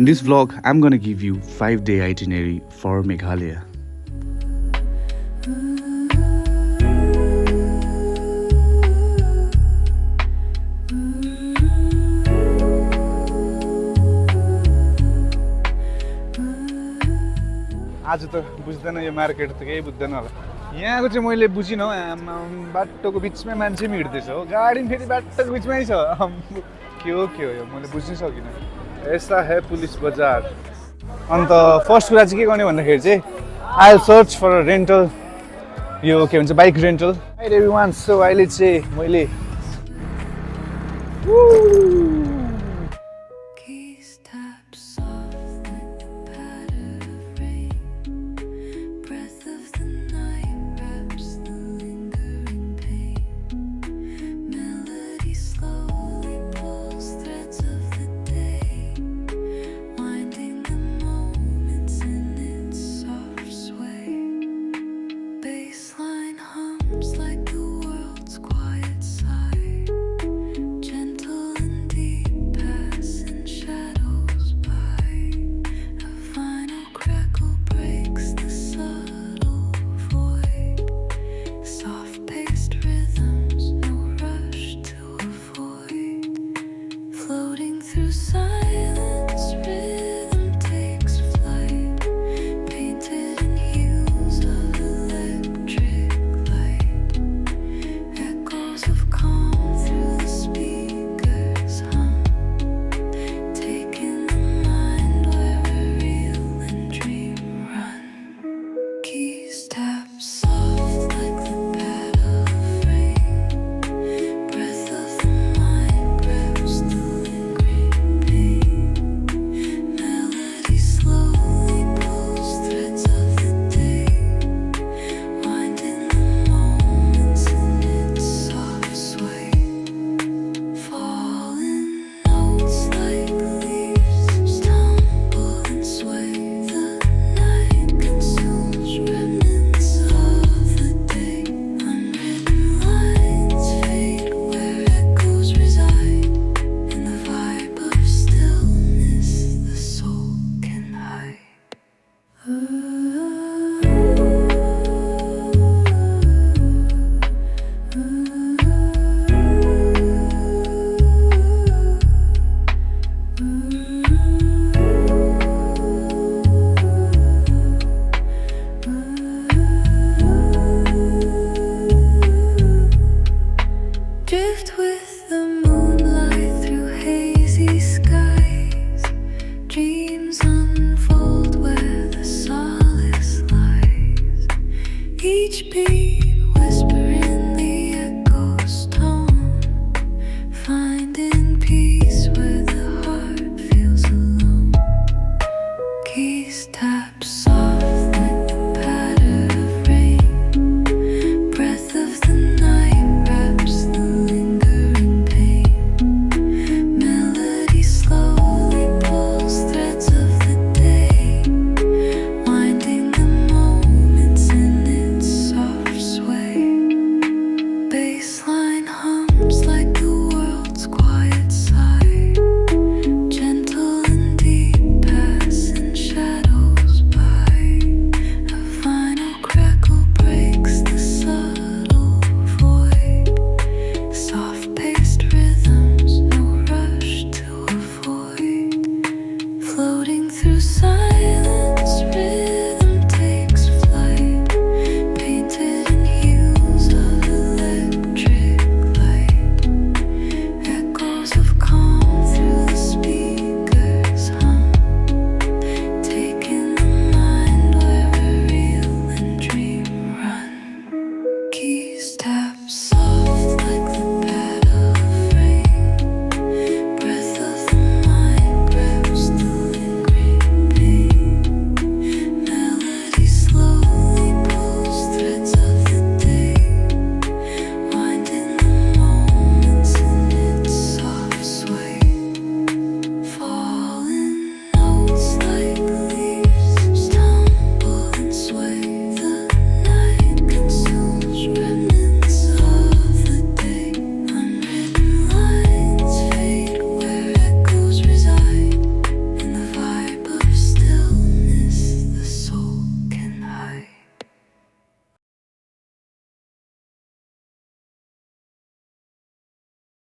In this vlog, I'm gonna give you 5-day itinerary for Meghalaya. आज त बुझ्दैन यो market त केही बुझ्दैन होला यहाँको चाहिँ मैले बुझिनँ बाटोको बिचमै मान्छे पनि हिँड्दैछ हो गाडी फेरि बाटोको बिचमै छ के हो यो मैले बुझ्नै सकिनँ यस्ता है पुलिस बजार अन्त फर्स्ट कुरा चाहिँ के गर्ने भन्दाखेरि चाहिँ I will search for rental यो के भन्छ बाइक रेन्टल एभ्रिवान सो अहिले चाहिँ मैले